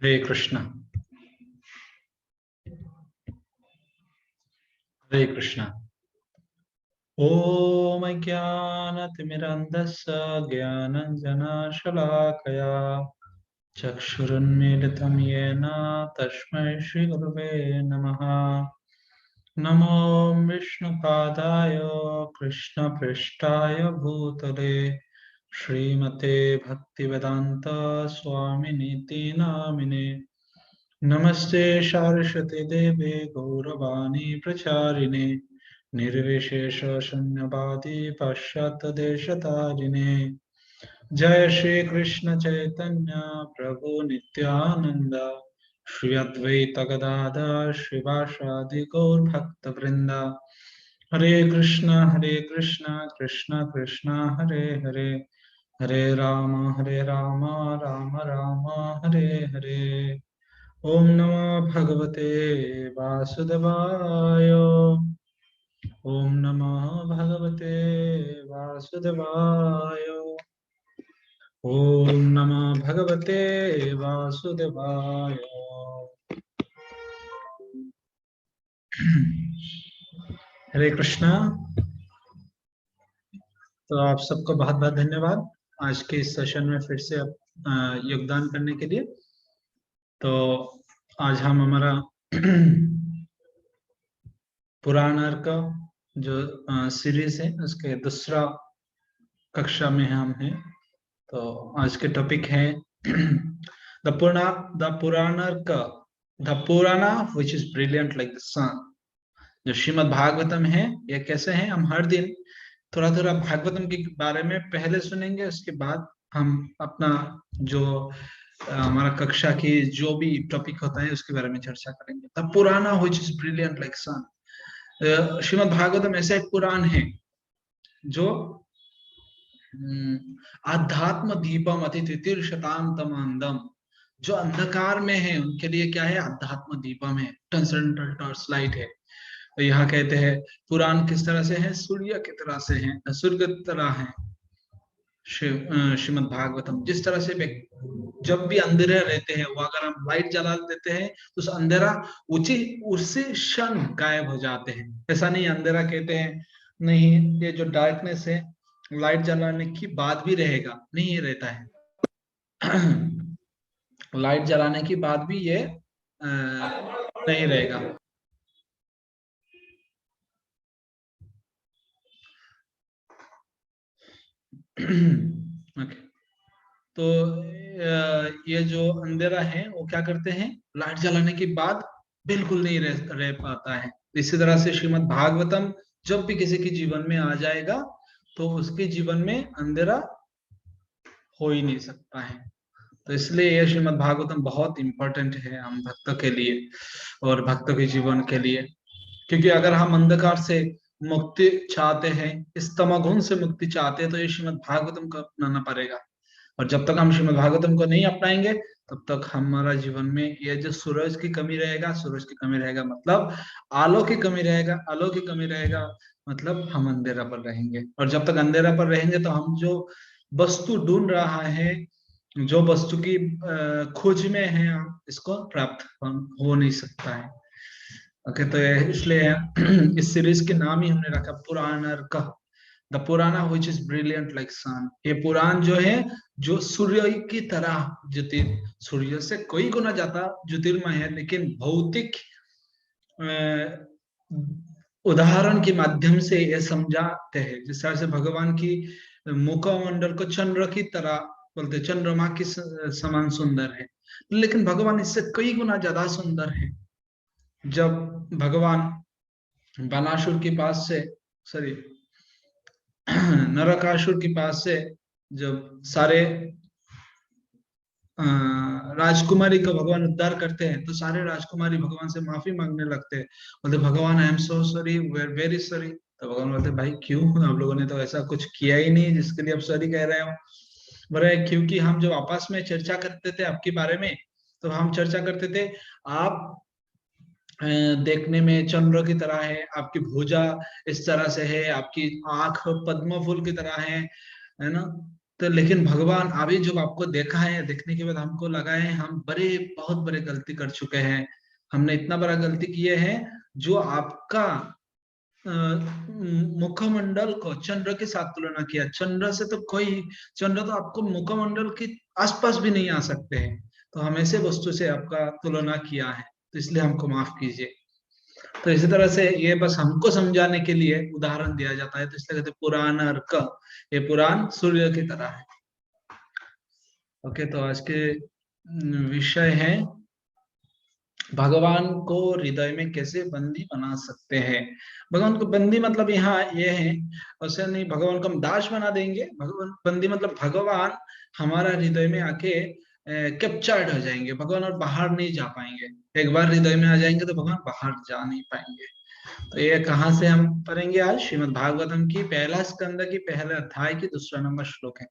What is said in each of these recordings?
हरे कृष्णा। हरे कृष्णा। ओम ज्ञानतिमिरन्धस्य ज्ञानञ्जनशलाकया चक्षुरुन्मीलितं येन तस्मै श्रीगुरवे नमः। नमो विष्णुपादाय कृष्णपृष्ठाय भूतले श्रीमते भक्तिवेदांत स्वामिनीति नामिने। नमस्ते सारस्वती देवे गौरवाणी प्रचारिणे निर्विशेष शून्यवादी पाश्चात्य देशतारिणे। जय श्री कृष्ण चैतन्य प्रभु नित्यानंद श्री अद्वैत गदाधर श्रीवासादि गौर भक्त वृंदा। हरे कृष्ण कृष्ण कृष्ण हरे हरे हरे राम राम राम हरे हरे। ओम नमो भगवते वासुदेवाय। ओम नमो भगवते वासुदेवाय। ओम नमो भगवते वासुदेवाय। हरे कृष्णा। तो आप सबको बहुत बहुत धन्यवाद आज के इस सेशन में फिर से योगदान करने के लिए। तो आज हम हमारा पुराण का जो सीरीज है उसके दूसरा कक्षा में हम हैं। तो आज के टॉपिक है the Purana which is brilliant like the sun. जो श्रीमद् भागवतम है ये कैसे है, हम हर दिन थोड़ा थोड़ा भागवतम के बारे में पहले सुनेंगे, उसके बाद हम अपना जो हमारा कक्षा की जो भी टॉपिक होता है उसके बारे में चर्चा करेंगे। The Purana which is brilliant like सन। श्रीमद् भागवतम ऐसा एक पुराण है जो आध्यात्म दीपम अति तितिर्षताम तमांदम। जो अंधकार में है उनके लिए क्या है, आध्यात्म दीपम है, ट्रांसेंडेंटल टॉर्च लाइट है। तो यहाँ कहते हैं पुराण किस तरह से है, सूर्य की तरह से है, सूर्य की तरह है। श्रीमद् भागवतम जिस तरह से जब भी अंधेरे रहते हैं वो अगर हम लाइट जला देते हैं तो उस अंधेरा उसी क्षण गायब हो जाते हैं। ऐसा नहीं अंधेरा कहते हैं नहीं, ये जो डार्कनेस है लाइट जलाने की बाद भी रहेगा, नहीं ये रहता है। लाइट जलाने की बाद भी ये नहीं रहेगा। okay. तो ये जो अंधेरा है वो क्या करते हैं, लाइट जलाने के बाद बिल्कुल नहीं रह पाता है। इसी तरह से श्रीमद् भागवतम जब भी किसी के जीवन में आ जाएगा तो उसके जीवन में अंधेरा हो ही नहीं सकता है। तो इसलिए यह श्रीमद् भागवतम बहुत इंपॉर्टेंट है हम भक्तों के लिए और भक्तों के जीवन के लिए। क्योंकि अगर हम अंधकार से मुक्ति चाहते हैं, इस तमोगुण से मुक्ति चाहते हैं, तो ये श्रीमद् भागवतम को अपनाना पड़ेगा। और जब तक हम श्रीमद् भागवतम को नहीं अपनाएंगे तब तक हमारा जीवन में ये जो सूरज की कमी रहेगा, सूरज की कमी रहेगा मतलब आलो की कमी रहेगा, आलो की कमी रहेगा मतलब हम अंधेरा पर रहेंगे। और जब तक अंधेरा पर रहेंगे तो हम जो वस्तु ढूंढ रहा है, जो वस्तु की खोज में है, इसको प्राप्त हो नहीं सकता है। ओके, तो इसलिए इस सीरीज के नाम ही हमने रखा पुराणर्क, the Purana which is brilliant like सन। ये पुराण जो है जो सूर्य की तरह सूर्य से कोई गुना ज्यादा ज्योतिर्मय है, लेकिन भौतिक उदाहरण के माध्यम से ये समझाते हैं। जिस तरह से भगवान की मुखमंडल को चंद्र की तरह बोलते, चंद्रमा की समान सुंदर है, लेकिन भगवान इससे कई गुना ज्यादा सुंदर है। जब भगवान बानासुर के पास से सॉरी नरकासुर के पास से जब सारे राजकुमारी को भगवान उद्धार करते हैं तो सारे राजकुमारी भगवान से माफी मांगने लगते हैं, बोलते भगवान I am so sorry, very sorry. तो भगवान बोलते भाई क्यों, आप लोगों ने तो ऐसा कुछ किया ही नहीं जिसके लिए आप सॉरी कह रहे हो। बोले क्योंकि हम जब आपस में चर्चा करते थे आपके बारे में तो हम चर्चा करते थे आप देखने में चंद्र की तरह है, आपकी भुजा इस तरह से है, आपकी आंख पद्म फूल की तरह है ना। तो लेकिन भगवान अभी जब आपको देखा है, देखने के बाद हमको लगा है हम बहुत बड़े गलती कर चुके हैं, हमने इतना बड़ा गलती किए हैं जो आपका मुखमंडल को चंद्र के साथ तुलना किया। चंद्र से तो चंद्र तो आपको मुखमंडल के आसपास भी नहीं आ सकते हैं, तो हम ऐसे वस्तु से आपका तुलना किया है, तो इसलिए हमको माफ कीजिए। तो इसी तरह से ये बस हमको समझाने के लिए उदाहरण दिया जाता है, तो इसलिए कहते पुराण अर्क, ये पुराण सूर्य की तरह है। ओके, तो आज के विषय है भगवान को हृदय में कैसे बंदी बना सकते हैं। भगवान को बंदी मतलब यहाँ ये है, वैसे नहीं भगवान को हम दास बना देंगे। भगवान बंदी मतलब भगवान हमारा हृदय में आके कैप्चर्ड हो जाएंगे, भगवान और बाहर नहीं जा पाएंगे। एक बार हृदय में आ जाएंगे तो भगवान बाहर जा नहीं पाएंगे। तो ये कहाँ से हम पढ़ेंगे आज? श्रीमद् भागवतम की पहला स्कंद की पहले अध्याय की दूसरा नंबर श्लोक है।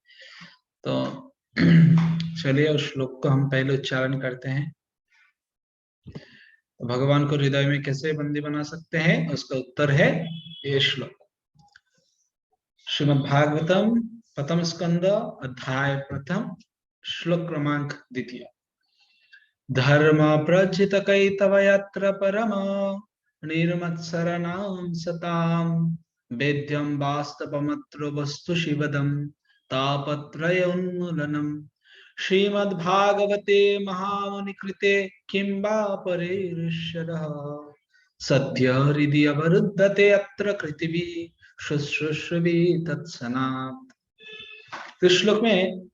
तो चलिए उस श्लोक को हम पहले उच्चारण करते हैं। तो भगवान को हृदय में कैसे बंदी बना सकते हैं, उसका उत्तर है ये श्लोक। श्रीमद् भागवतम प्रथम स्कंद अध्याय प्रथम श्लोक क्रमांक द्वितीय। धर्म प्रजित कैतव यत्र परम निर्मत्सरणां सतां वेद्यं वास्तवमत्र वस्तु शिवदं तापत्रयोन्मूलनम्। श्रीमद्भागवते महामुनिकृते किं वा परेर्षदः सद्य हृदि अवरुद्धते अत्र कृतिभिः शुश्रूषुभिः तत्सनात्। इस श्लोक में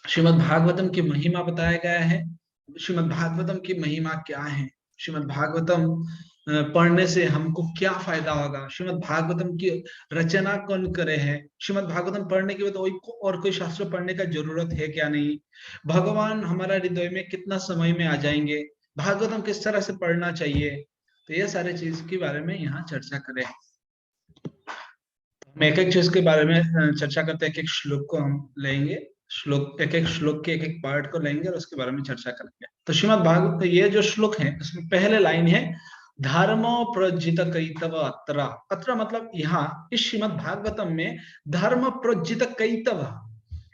श्रीमद् भागवतम की महिमा बताया गया है। श्रीमद् भागवतम की महिमा क्या है, श्रीमद् भागवतम पढ़ने से हमको क्या फायदा होगा, श्रीमद् भागवतम की रचना कौन करे है, श्रीमद् भागवतम पढ़ने के बाद और कोई शास्त्र पढ़ने का जरूरत है क्या नहीं, भगवान हमारा हृदय में कितना समय में आ जाएंगे, भागवतम किस तरह से पढ़ना चाहिए, तो ये सारे चीज के बारे में यहाँ चर्चा करें। हम एक एक चीज के बारे में चर्चा करते हैं, एक एक श्लोक को हम लेंगे, श्लोक एक एक श्लोक के एक एक पार्ट को लेंगे और उसके बारे में चर्चा करेंगे। तो श्रीमद् भागवत ये जो श्लोक है उसमें पहले लाइन है धर्म प्रज्जित कैतव अत्र। अत्र मतलब यहाँ इस श्रीमद् भागवतम में धर्म प्रज्जित कैतव,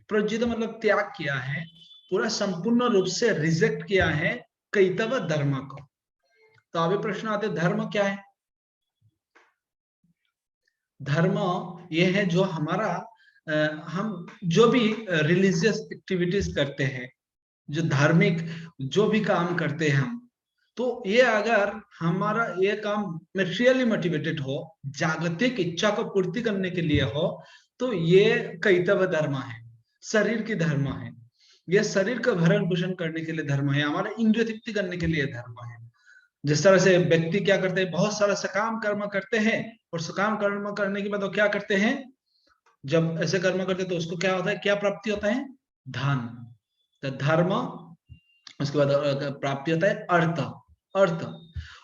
प्रज्जित मतलब त्याग किया है, पूरा संपूर्ण रूप से रिजेक्ट किया है कैतव धर्म को। तो अभी प्रश्न आते धर्म क्या है? धर्म ये है जो हमारा हम जो भी रिलीजियस एक्टिविटीज करते हैं, जो धार्मिक जो भी काम करते हैं हम, तो ये अगर हमारा ये काम मेटेरियली मोटिवेटेड हो, जागतिक इच्छा को पूर्ति करने के लिए हो, तो ये कैतव धर्म है, शरीर की धर्म है। ये शरीर का भरण पोषण करने के लिए धर्म है, हमारा इंद्रिय तृप्ति करने के लिए धर्म है। जिस तरह से व्यक्ति क्या करते हैं, बहुत सारा सकाम कर्म करते हैं और सकाम कर्म करने के बाद वो क्या करते हैं, जब ऐसे कर्म करते हैं तो उसको क्या होता है, क्या प्राप्ति होता है? धन। तो धर्म, उसके बाद प्राप्ति होता है अर्थ, अर्थ।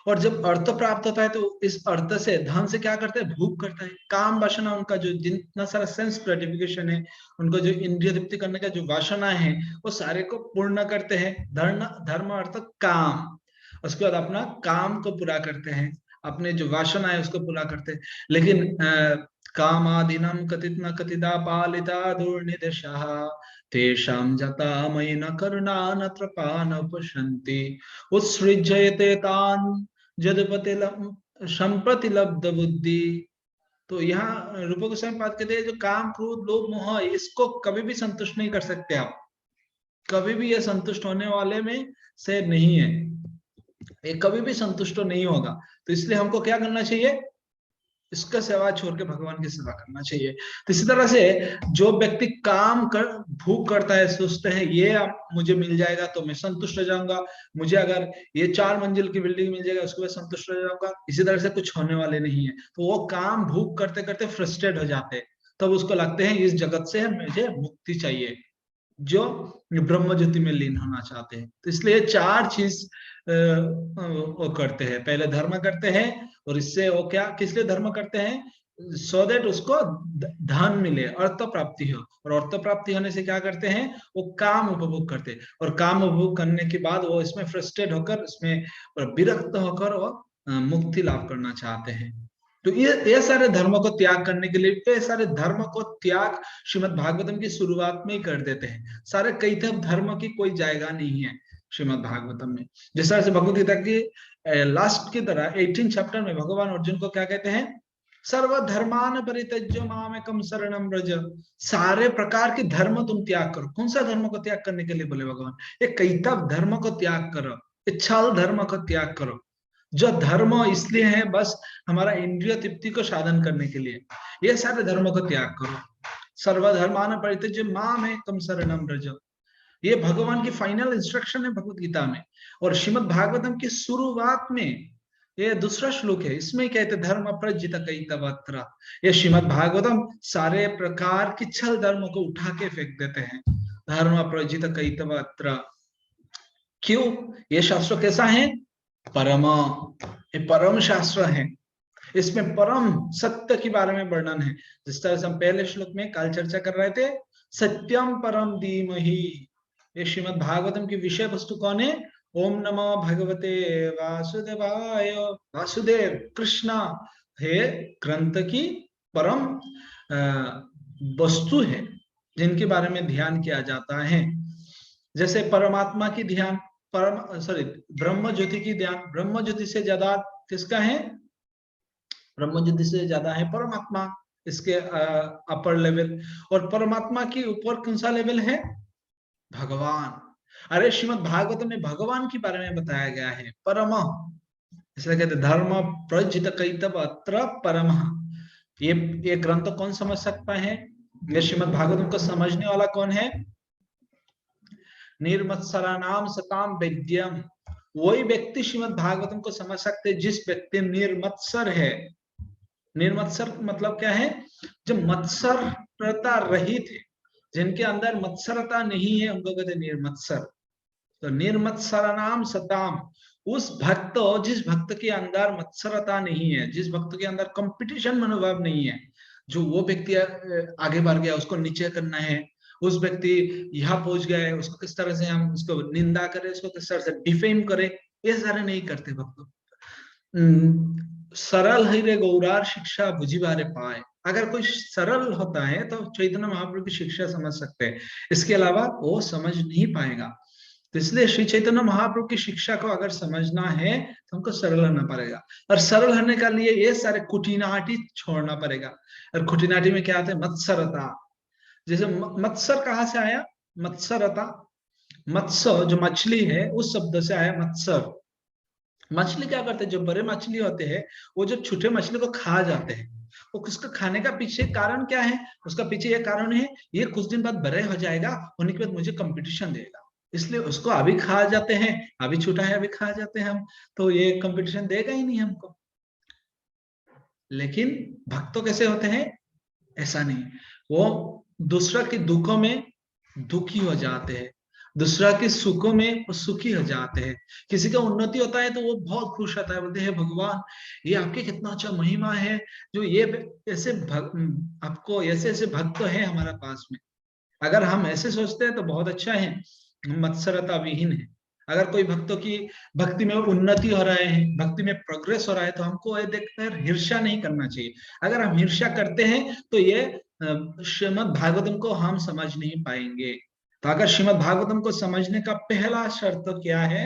और जब अर्थ प्राप्त होता है तो इस अर्थ से धन से क्या करते हैं, भूख करता है, काम वासना, उनका जो जितना सारा सेंस ग्रेटिफिकेशन है, उनको जो इंद्रिय तृप्ति करने का जो वासना है वो सारे को पूर्ण करते हैं। धर्म अर्थ काम, उसके बाद अपना काम को पूरा करते हैं, अपने जो वासना है उसको पूरा करते हैं। लेकिन कामादीनम कथित न कथिता पालिता दुर्निदेशः तेषां जता मयि न करुणा न कृपा न पश्यन्ति उत्सृज्यते तान् जदपति संप्रति लब्ध बुद्धि। तो यहाँ रूप गोस्वामी बात कहते हैं जो काम क्रोध लोभ मोह, इसको कभी भी संतुष्ट नहीं कर सकते आप, कभी भी ये संतुष्ट होने वाले में से नहीं है, ये कभी भी संतुष्ट नहीं होगा। तो इसलिए हमको क्या करना चाहिए, इसका सेवा छोड़ के भगवान की सेवा करना चाहिए। तो इसी तरह से जो व्यक्ति काम कर भूख करता है, सोचते हैं ये मुझे मिल जाएगा तो मैं संतुष्ट हो जाऊंगा, मुझे अगर ये 4 मंजिल की बिल्डिंग मिल जाएगा उसके बाद संतुष्ट हो जाऊंगा, इसी तरह से कुछ होने वाले नहीं है। तो वो काम भूख करते करते फ्रस्ट्रेट हो जाते हैं, तब उसको लगते हैं इस जगत से मुझे मुक्ति चाहिए, जो ब्रह्म ज्योति में लीन होना चाहते हैं। तो इसलिए 4 चीज वो करते हैं, पहले धर्म करते हैं, और इससे वो क्या किस लिए धर्म करते हैं, सो दैट उसको धन मिले, अर्थ प्राप्ति हो, और अर्थ प्राप्ति होने से क्या करते हैं, वो काम उपभोग करते हैं, और काम उपभोग करने के बाद वो इसमें फ्रस्ट्रेट होकर, इसमें विरक्त होकर वो मुक्ति लाभ करना चाहते हैं। तो ये सारे धर्मों को त्याग करने के लिए, ये सारे धर्म को त्याग श्रीमद् भागवतम की शुरुआत में ही कर देते हैं। सारे कई धर्म की कोई जगह नहीं है श्रीमद् भागवतम में। जिस तरह से भगवत गीता की लास्ट की तरह 18 चैप्टर में भगवान अर्जुन को क्या कहते हैं, सर्वधर्मान परित्यज्य मामेकम शरणम व्रज। सारे प्रकार के धर्म तुम त्याग करो। कौन सा धर्म को त्याग करने के लिए बोले भगवान, ये कैतव धर्म को त्याग करो, इच्छाल धर्म को त्याग करो। जो धर्म इसलिए है बस हमारा इंद्रिय तृप्ति को साधन करने के लिए, ये सारे धर्मों को त्याग करो। सर्वधर्मान परित्यज्य मामेकम शरणम व्रज, ये भगवान की फाइनल इंस्ट्रक्शन है भगवत गीता में। और श्रीमद् भागवतम की शुरुआत में ये दूसरा श्लोक है, इसमें कहते धर्म प्रजित कैतवत्र। ये श्रीमद् भागवतम सारे प्रकार की छल धर्मों को उठा के फेंक देते हैं। धर्म प्रजित कैतवत्र, क्यों? ये शास्त्र कैसा है? परम, ये परम शास्त्र है। इसमें परम सत्य के बारे में वर्णन है। जिस तरह से हम पहले श्लोक में काल चर्चा कर रहे थे, सत्यम परम धीमहि। ये श्रीमद् भागवतम की विषय वस्तु कौन है? ओम नमो भगवते वासुदेवाय। वासुदेव कृष्ण हे ग्रंथ की परम वस्तु है, जिनके बारे में ध्यान किया जाता है। जैसे परमात्मा की ध्यान, ब्रह्म ज्योति की ध्यान, ब्रह्म ज्योति से ज्यादा किसका है? ब्रह्म ज्योति से ज्यादा है परमात्मा, इसके अपर लेवल। और परमात्मा के ऊपर कौन सा लेवल है? भगवान। अरे श्रीमद् भागवत में भगवान के बारे में बताया गया है, परम, इसलिए कहते धर्म प्रजित कैतव अत्र परम। ये ग्रंथ कौन समझ सकता है? ये श्रीमद् भागवतम को समझने वाला कौन है? निर्मत्सराणाम सताम वेद्यम। वही व्यक्ति श्रीमद् भागवतम को समझ सकते जिस व्यक्ति निर्मत्सर है। निर्मत्सर मतलब क्या है? जो मत्सरता रहित है, जिनके अंदर मत्सरता नहीं है, उनको कहते निर्मत्सर। तो निर्मत्सराणाम सताम, उस भक्त, जिस भक्त के अंदर मत्सरता नहीं है, जिस भक्त के अंदर कंपटीशन मनोभाव नहीं है, जो वो व्यक्ति आगे बढ़ गया उसको नीचे करना है, उस व्यक्ति यहाँ पहुंच गया है उसको किस तरह से हम उसको निंदा करें, उसको किस तरह से डिफेम करें, ये सारे नहीं करते भक्त। सरल है रे गौरार शिक्षा बुझिबारे पाए। अगर कोई सरल होता है तो चैतन्य महाप्रभु की शिक्षा समझ सकते हैं, इसके अलावा वो समझ नहीं पाएगा। तो इसलिए श्री चैतन्य महाप्रभु की शिक्षा को अगर समझना है तो हमको सरल होना पड़ेगा। और सरल होने के लिए ये सारे कुटिनाटी छोड़ना पड़ेगा। और कुटिनाटी में क्या आते हैं? मत्सरता। जैसे मत्सर कहाँ से आया? मत्सरता, मत्स्य जो मछली है उस शब्द से आया मत्सर। मछली क्या करते हैं? जो बड़े मछली होते हैं वो जो छोटे मछली को खा जाते हैं। वो उसको खाने का पीछे कारण क्या है? उसका पीछे ये कारण है, ये कुछ दिन बाद बड़े हो जाएगा, होने के बाद मुझे कंपटीशन देगा, इसलिए उसको अभी खा जाते हैं। अभी छोटा है अभी खा जाते हैं हम, तो ये कंपटीशन देगा ही नहीं हमको। लेकिन भक्त कैसे होते हैं? ऐसा नहीं, वो दूसरा के दुखों में दुखी हो जाते हैं, दूसरा के सुखों में वो सुखी हो जाते हैं। किसी का उन्नति होता है तो वो बहुत खुश होता है, बोलते हैं भगवान ये आपके कितना अच्छा महिमा है, जो ये ऐसे आपको ऐसे ऐसे भक्त है हमारा पास में। अगर हम ऐसे सोचते हैं तो बहुत अच्छा है, हम मत्सरता विहीन है। अगर कोई भक्तों की भक्ति में उन्नति हो रहा है, भक्ति में प्रोग्रेस हो रहा है, तो हमको ये देखकर हिर्ष्या नहीं करना चाहिए। अगर हम हिर्ष्या करते हैं तो ये श्रीमद् भागवतम को हम समझ नहीं पाएंगे। तो अगर श्रीमद् भागवतम को समझने का पहला शर्त क्या है?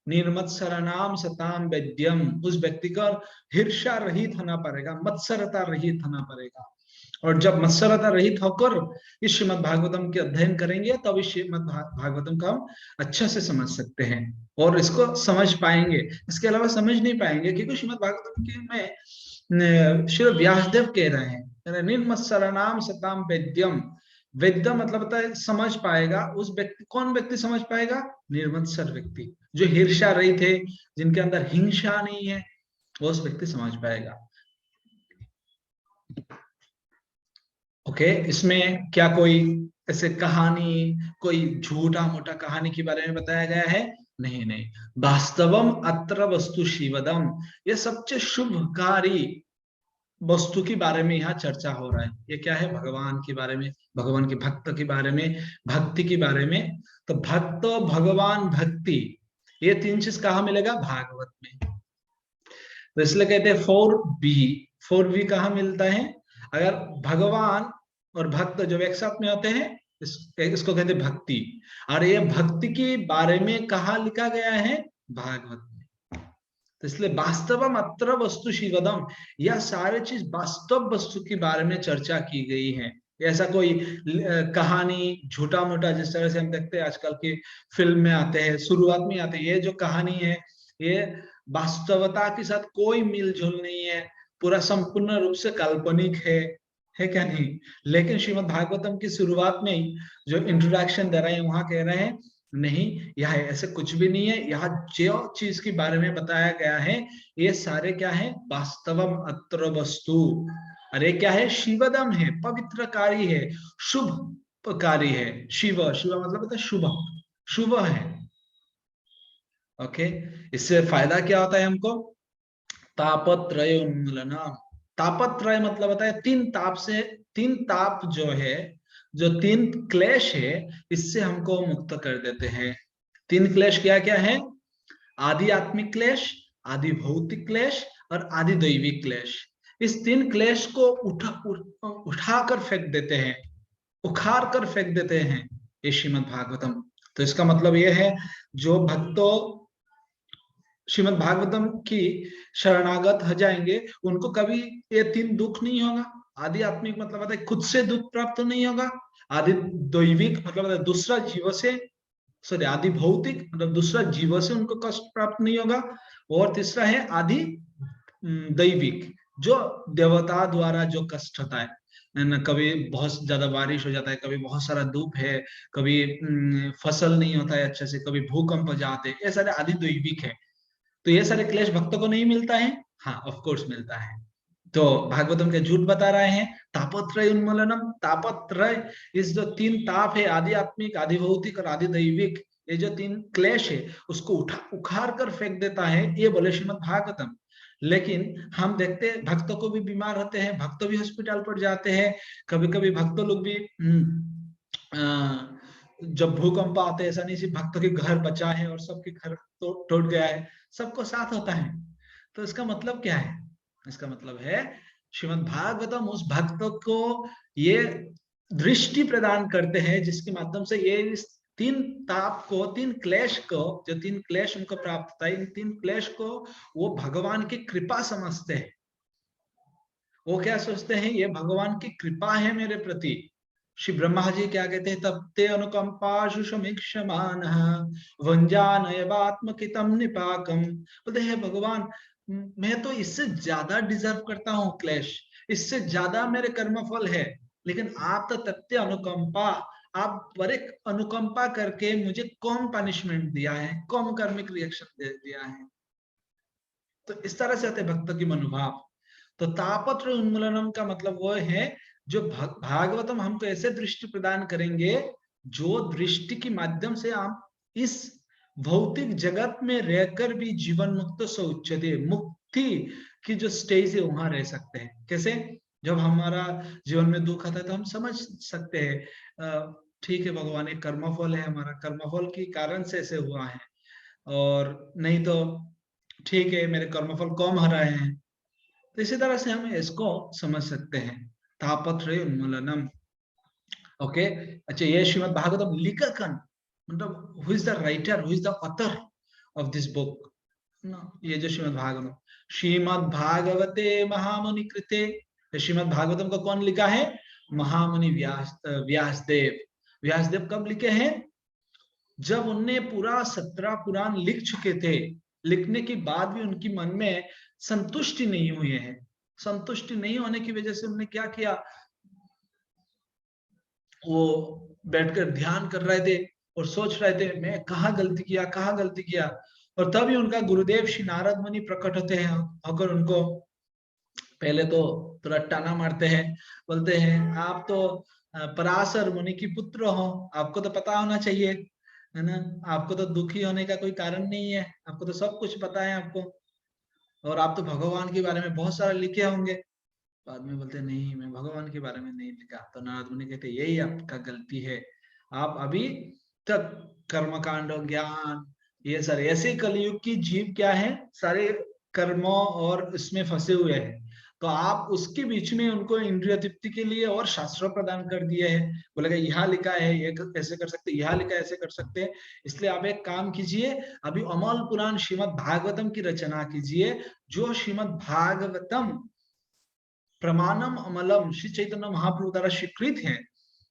निर्मत्सराणाम सताम वेद्यम। उस व्यक्ति का हिर्ष्या रहित होना पड़ेगा, मत्सरता रहित होना पड़ेगा। और जब मत्सरता रहित होकर इस श्रीमद् भागवतम के अध्ययन करेंगे तब इस श्रीमद् भागवतम को हम अच्छा से समझ सकते हैं और इसको समझ पाएंगे। इसके अलावा समझ नहीं पाएंगे, क्योंकि श्रीमद् भागवतम के में श्री व्यासदेव कह रहे हैं निर्मत्सराणाम सताम वेद्यम। वेद्य मतलब होता है समझ पाएगा। उस व्यक्ति, कौन व्यक्ति समझ पाएगा? निर्मत्सर व्यक्ति, जो हिर्ष्या रहित है, जिनके अंदर हिंसा नहीं है, वो उस व्यक्ति समझ पाएगा। ओके, इसमें क्या कोई ऐसे कहानी, कोई झूठा मोटा कहानी के बारे में बताया गया है? नहीं नहीं, वास्तवम अत्र वस्तु शिवदम। ये सबसे शुभकारी वस्तु के बारे में यहाँ चर्चा हो रहा है। ये क्या है? भगवान के बारे में, भगवान के भक्त के बारे में, भक्ति के बारे में। तो भक्त, भगवान, भक्ति, ये तीन चीज कहाँ मिलेगा? भागवत में। तो इसलिए कहते हैं 4V कहाँ मिलता है? अगर भगवान और भक्त जब एक साथ में होते हैं, इसको कहते हैं भक्ति। और ये भक्ति के बारे में कहाँ लिखा गया है? भागवत में। तो इसलिए वास्तवम अत्र वस्तु शिवदम, यह सारे चीज वास्तव वस्तु के बारे में चर्चा की गई है। ऐसा कोई कहानी झूठा मोटा जिस तरह से हम देखते हैं आजकल की फिल्म में आते हैं, शुरुआत में आते हैं, ये जो कहानी है ये वास्तवता के साथ कोई मिलजुल नहीं है, पूरा संपूर्ण रूप से काल्पनिक है क्या नहीं? लेकिन श्रीमद् भागवतम की शुरुआत में ही जो इंट्रोडक्शन दे रहे हैं वहां कह रहे हैं नहीं, यह ऐसे कुछ भी नहीं है, यहाँ जो चीज के बारे में बताया गया है ये सारे क्या है? वास्तवम अत्र वस्तु। अरे क्या है? शिवदम है, पवित्रकारी है, शुभकारी है। शिव, शिव मतलब होता है शुभ, शुभ है। ओके, इससे फायदा क्या होता है हमको? तापत्रय उन्मूलन। तापत्रय मतलब होता है तीन ताप से, तीन ताप जो है, जो तीन क्लेश है, इससे हमको मुक्त कर देते हैं। तीन क्लेश क्या क्या है? आदि आत्मिक क्लेश, आदि भौतिक क्लेश और आदि दैविक क्लेश। इस तीन क्लेश को उठाकर फेंक देते हैं, उखाड़ कर फेंक देते हैं ये श्रीमद् भागवतम। तो इसका मतलब ये है जो भक्तों श्रीमद् भागवतम की शरणागत हो जाएंगे उनको कभी ये तीन दुख नहीं होगा। आदि आत्मिक मतलब होता है खुद से दुख प्राप्त नहीं होगा, आदि दैविक मतलब दूसरा जीव से, सॉरी आदि भौतिक मतलब दूसरा जीव से उनको कष्ट प्राप्त नहीं होगा, और तीसरा है आदि दैविक, जो देवता द्वारा जो कष्ट होता है न, कभी बहुत ज्यादा बारिश हो जाता है, कभी बहुत सारा धूप है, कभी फसल नहीं होता है अच्छे से, कभी भूकंप जाते हैं, ये सारे आदि दैविक है। तो ये सारे क्लेश भक्तों को नहीं मिलता है? हाँ ऑफ कोर्स मिलता है। तो भागवतम के झूठ बता रहे हैं। तापत्रय उन्मूलनम, तापत्रय इस जो तीन ताप है, आदि आत्मिक, आदि भौतिक और आदि दैविक, ये जो तीन क्लेश है उसको उखाड़ कर फेंक देता है, ये बोले श्रीमद् भागवतम। लेकिन हम देखते हैं भक्तों को भी बीमार होते हैं, भक्त भी हॉस्पिटल पर जाते हैं, कभी कभी भक्तों लोग भी जब भूकंप आते हैं, ऐसा नहीं सिर्फ भक्त के घर बचा है और सबके घर तो टूट गया है, सबको साथ होता है। तो इसका मतलब क्या है? इसका मतलब है श्रीमद् भागवतम उस भक्त को ये दृष्टि प्रदान करते हैं जिसके माध्यम से ये इस तीन ताप को, तीन क्लेश को, जो तीन क्लेश उनको प्राप्त होता है, इन तीन क्लेश को वो भगवान की कृपा समझते हैं। वो क्या सोचते हैं? ये भगवान की कृपा है मेरे प्रति। श्री ब्रह्मा जी क्या कहते हैं? तब ते अनुकंपाशु समीक्षमान वंजानयवात्मकितम निपाकम। बोलते हैं भगवान मैं तो इससे ज्यादा डिजर्व करता हूँ क्लेश, इससे ज्यादा मेरे कर्मफल है, लेकिन आप तो तथ्य अनुकंपा, आप बड़े अनुकंपा करके मुझे कम पनिशमेंट दिया है, कम कर्मिक रिएक्शन दे दिया है। तो इस तरह से आते भक्त की मनोभाव। तो तापत्र उन्मूलनम का मतलब वो है जो भागवतम हमको ऐसे दृष्टि प्रदान करेंगे जो दृष्टि के माध्यम से आप इस भौतिक जगत में रहकर भी जीवन मुक्त से उच्चते, मुक्ति की जो स्टेज है वहां रह सकते हैं। कैसे? जब हमारा जीवन में दुख आता है तो हम समझ सकते हैं ठीक है भगवान एक कर्मफल है, हमारा कर्मफल के कारण से ऐसे हुआ है, और नहीं तो ठीक है मेरे कर्मफल कम हो रहे हैं। तो इसी तरह से हम इसको समझ सकते हैं, तापत्रय उन्मूलनम। ओके, अच्छा ये श्रीमद् भागवतम लेखकन मतलब who is the writer, who is the author of this book? ये जो श्रीमद् भागवते महामुनि कृते, श्रीमद् भागवतम को कौन लिखा है? महामुनि व्यासदेव। व्यासदेव कब लिखे हैं? जब उनने पूरा 17 पुराण लिख चुके थे, लिखने के बाद भी उनकी मन में संतुष्टि नहीं हुई है। संतुष्टि नहीं होने की वजह से उन्होंने क्या किया? वो बैठकर ध्यान कर रहे थे और सोच रहे थे मैं कहाँ गलती किया, कहाँ गलती किया। और तभी उनका गुरुदेव श्री नारद मुनि प्रकट होते हैं, अगर उनको पहले तो थोड़ा टाना मारते हैं, बोलते हैं आप तो पराशर मुनि की पुत्र हो, आपको तो पता होना चाहिए, है ना, आपको तो दुखी होने का कोई कारण नहीं है, आपको तो सब कुछ पता है आपको, और आप तो भगवान के बारे में बहुत सारा लिखे होंगे। बाद में बोलते नहीं मैं भगवान के बारे में नहीं लिखा। तो नारद मुनि कहते यही आपका गलती है, आप अभी तक कर्मकांड ज्ञान ये सारे ऐसे कलयुग की जीव क्या है, सारे कर्मों और इसमें फंसे हुए हैं। तो आप उसके बीच में उनको इंद्रिय तृप्ति के लिए और शास्त्र प्रदान कर दिए हैं, बोलेगा यहाँ लिखा है ये ऐसे कर सकते, यहाँ लिखा है ऐसे कर सकते हैं। इसलिए आप एक काम कीजिए, अभी अमल पुराण श्रीमद् भागवतम की रचना कीजिए, जो श्रीमद् भागवतम प्रमाणम अमलम श्री चैतन्य महाप्रभु द्वारा स्वीकृत है,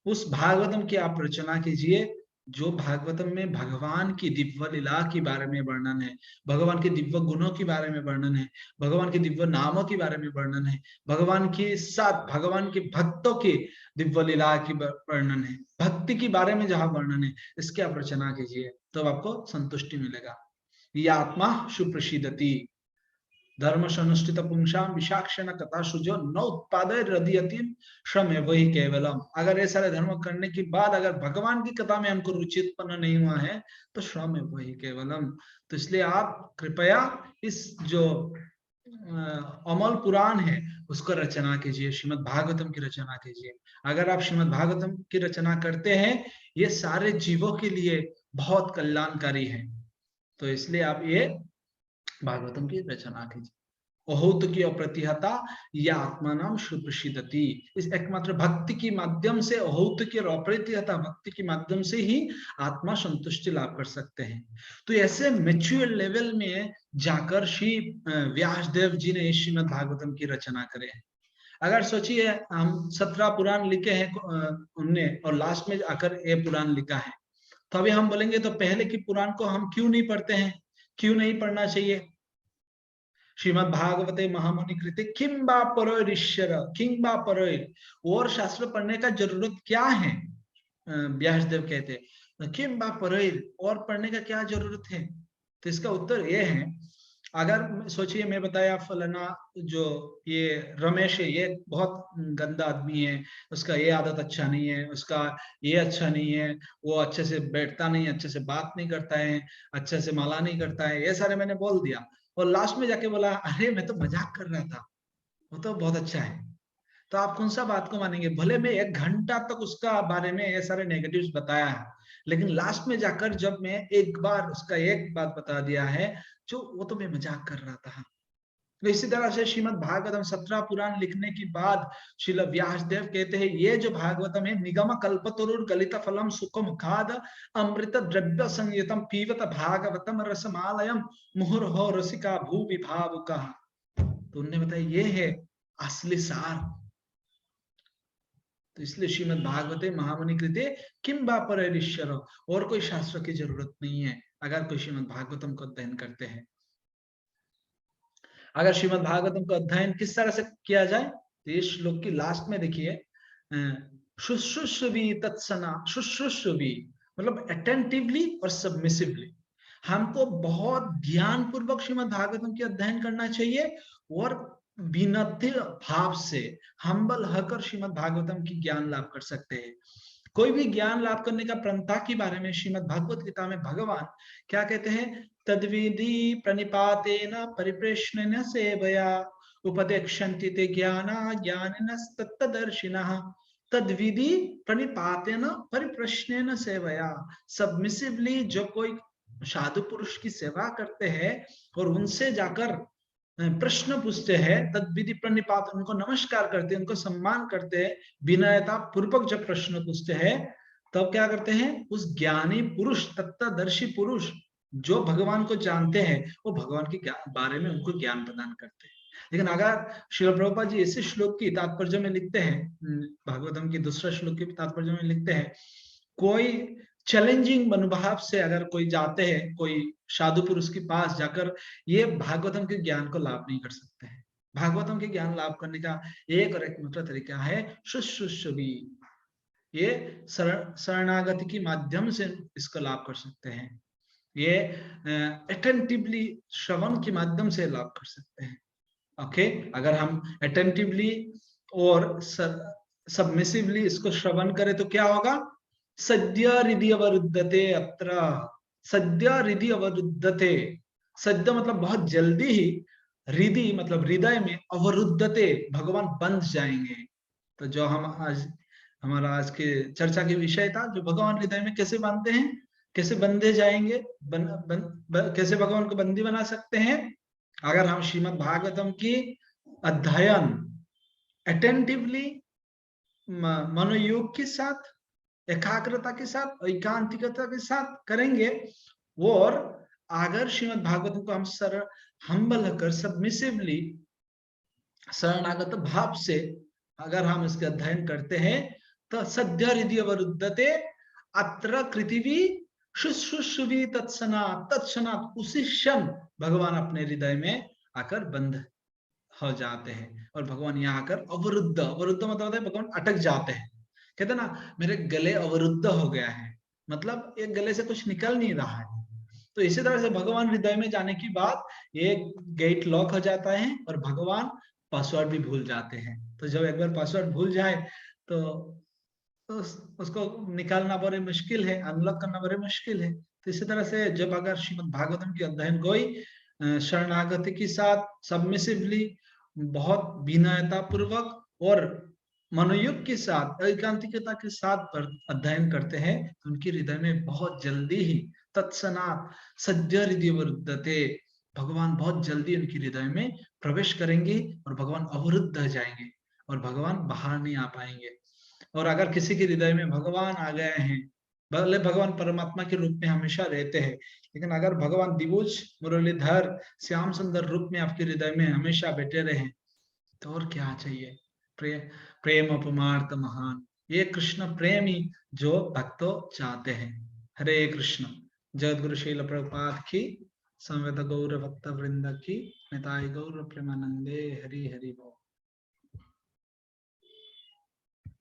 उस भागवतम की आप रचना कीजिए, जो भागवतम में भगवान की दिव्य लीला के बारे में वर्णन है, भगवान के दिव्य गुणों के बारे में वर्णन है, भगवान के दिव्य नामों के बारे में वर्णन है, भगवान के साथ भगवान के भक्तों की दिव्य लीला की वर्णन है, भक्ति के बारे में जहां वर्णन है, इसकी आप रचना कीजिए, तो आपको संतुष्टि मिलेगा। ये आत्मा सुप्रसिद्धति धर्म अनुष्ठित पुंसा विशाक्षण कथा सुजो न उत्पादय हृदयति श्रम है वही केवलम। अगर ये सारे धर्म करने के बाद अगर भगवान की कथा में हमको रुचि उत्पन्न नहीं हुआ है तो श्रम है वही केवलम। तो इसलिए आप कृपया इस जो अमल पुराण है उसको रचना कीजिए, श्रीमद् भागवतम की रचना कीजिए। अगर आप श्रीमद् भागवतम की रचना करते हैं, ये सारे जीवों के लिए बहुत कल्याणकारी है, तो इसलिए आप ये भागवतम की रचना कीजिए। अहोत की अप्रतिहता या आत्मा नाम सुप्रसिद्धति, इस एकमात्र भक्ति के माध्यम से, अहोत की और अप्रतिहता भक्ति के माध्यम से ही आत्मा संतुष्टि लाभ कर सकते हैं। तो ऐसे मैच्योर लेवल में जाकर श्री व्यासदेव जी ने श्रीमद् भागवतम की रचना करे। अगर सोचिए हम 17 पुराण लिखे हैं उनने और लास्ट में आकर ये पुराण लिखा है, तो अभी हम बोलेंगे तो पहले की पुराण को हम क्यों नहीं पढ़ते हैं, क्यों नहीं पढ़ना चाहिए। श्रीमद् भागवते महामुनि कृते किंबा परोईश्वर किंबा परोई, और शास्त्र पढ़ने का जरूरत क्या है। व्यासदेव कहते किंबा परोई, और पढ़ने का क्या जरूरत है। तो इसका उत्तर ये है, अगर सोचिए मैं बताया फलाना जो ये रमेश है, ये बहुत गंदा आदमी है, उसका ये आदत अच्छा नहीं है, उसका ये अच्छा नहीं है, वो अच्छे से बैठता नहीं, अच्छे से बात नहीं करता है, अच्छे से माला नहीं करता है, ये सारे मैंने बोल दिया, और लास्ट में जाके बोला अरे मैं तो मजाक कर रहा था, वो तो बहुत अच्छा है। तो आप कौन सा बात को मानेंगे। भले मैं 1 घंटा तक उसका बारे में ये सारे नेगेटिव्स बताया है, लेकिन लास्ट में जाकर जब मैं एक बार उसका एक बात बता दिया है, जो वो तो मैं मजाक कर रहा था। तो इसी तरह से श्रीमद् भागवतम 17 पुराण लिखने के बाद श्रील व्यासदेव कहते हैं, ये जो भागवतम है निगम कल्पतरुर गलित फलम सुखम खाद अमृत द्रव्य संयुतम पीवत भागवतम रसमालयम मुहुर्हो रसिका भू विभावुका। तो उन्होंने बताया ये है असली सार। तो इसलिए श्रीमद् भागवते महामुनि कृते किंबा परोईश्वर, और कोई शास्त्र की जरूरत नहीं है अगर कोई श्रीमद् भागवतम को अध्ययन करते हैं। अगर श्रीमद् भागवतम का अध्ययन किस तरह से किया जाए, तो इस श्लोक की लास्ट में देखिए, शुश्रूषवी तत्सना, शुश्रूषवी मतलब अटेंटिवली और सबमिसिवली। हमको बहुत ध्यान पूर्वक श्रीमद् भागवतम की अध्ययन करना चाहिए, और विनम्र भाव से हम्बल होकर श्रीमद् भागवतम की ज्ञान लाभ कर सकते हैं। कोई भी ज्ञान लाभ करने का प्रंथा के बारे में श्रीमद् भागवत गीता में भगवान क्या कहते हैं, तद्विधि प्रणिपातेन परिप्रेषणेन सेवया उपदेक्षन्ति ते ज्ञाना ज्ञानिनस्तत्तदर्शिनः। तद्विधि प्रणिपातेन परिप्रश्नेन सेवया, सबमिसिवली जो कोई साधु पुरुष की सेवा करते हैं और उनसे जाकर प्रश्न पूछते हैं, तद्विधि प्रणिपात, उनको नमस्कार करते हैं, उनको सम्मान करते हैं, विनयता पूर्वक जब प्रश्न पूछते हैं, तब क्या करते हैं, उस ज्ञानी पुरुष तत्वदर्शी पुरुष जो भगवान को जानते हैं, वो भगवान के बारे में उनको ज्ञान प्रदान करते हैं। लेकिन अगर श्रील प्रभुपाद जी इसी श्लोक की तात्पर्य में लिखते हैं, भागवतम की दूसरा श्लोक की तात्पर्य में लिखते हैं, कोई चैलेंजिंग मनोभाव से अगर कोई जाते हैं, कोई साधु पुरुष के पास जाकर ये भागवतम के ज्ञान को लाभ नहीं कर सकते हैं। भागवतम के ज्ञान लाभ करने का एक और एकमात्र तरीका है शुश्रूषवी, ये शरणागति के माध्यम से इसका लाभ कर सकते हैं, ये अटेंटिवली श्रवण के माध्यम से लाभ कर सकते हैं। ओके, अगर हम अटेंटिवली और सबमिसिवली इसको श्रवण करें तो क्या होगा, सद्य हृदय अवरुद्धते अत्र, सद्य हृदय अवरुद्धते, सद्य मतलब बहुत जल्दी ही, हृदय मतलब हृदय में, अवरुद्धते भगवान बंध जाएंगे। तो जो हम आज हमारा आज के चर्चा के विषय था, जो भगवान हृदय में कैसे बांधते हैं, कैसे बंधे जाएंगे, कैसे भगवान को बंदी बना सकते हैं। अगर हम श्रीमद् भागवतम की अध्ययन अटेंटिवली मनोयोग के साथ, एकाग्रता के साथ, एकांतिकता के साथ करेंगे, और अगर श्रीमद् भागवतम को हम हम्बल कर सबमिसिवली शरणागत भाव से अगर हम इसके अध्ययन करते हैं, तो सद्य हृदय अवरुद्धते अत्र पृथ्वी शुश्रूषुवी तत्सनात् तत्क्षणात्, उसी क्षण भगवान अपने हृदय में आकर बंद हो जाते हैं। और भगवान यहाँ आकर अवरुद्ध, अवरुद्ध मतलब है भगवान अटक जाते हैं। कहते ना मेरे गले अवरुद्ध हो गया है, मतलब एक गले से कुछ निकल नहीं रहा है। तो इसी तरह से भगवान हृदय में जाने के बाद ये गेट लॉक हो जाता है और भगवान पासवर्ड भी भूल जाते हैं। तो जब एक बार पासवर्ड भूल जाए तो उसको निकालना बड़े मुश्किल है, अनलॉक करना बड़े मुश्किल है। तो इसी तरह से जब अगर श्रीमद् भागवतम की अध्ययन कोई शरणागति के साथ सबमिसिवली, बहुत विनयता पूर्वक और मनोयोग के साथ, एकांतिकता के साथ पर अध्ययन करते हैं, तो उनके हृदय में बहुत जल्दी ही तत्सनात् सद्य हृदय अवरुद्धते, भगवान बहुत जल्दी उनके हृदय में प्रवेश करेंगे और भगवान अवरुद्ध हो जाएंगे और भगवान बाहर नहीं आ पाएंगे। और अगर किसी के हृदय में भगवान आ गए हैं, भले भगवान परमात्मा के रूप में हमेशा रहते हैं, लेकिन अगर भगवान दिवुज मुरलीधर श्याम सुंदर रूप में आपके हृदय में हमेशा बैठे रहे, तो और क्या चाहिए। प्रेम अपमार्थ महान, ये कृष्ण प्रेम ही जो भक्तों चाहते हैं। हरे कृष्ण। जगद्गुरु श्रील प्रभुपाद की, समवेत गौर भक्त वृंद की, निताई गौर प्रेमानंदे। हरि हरि बोल।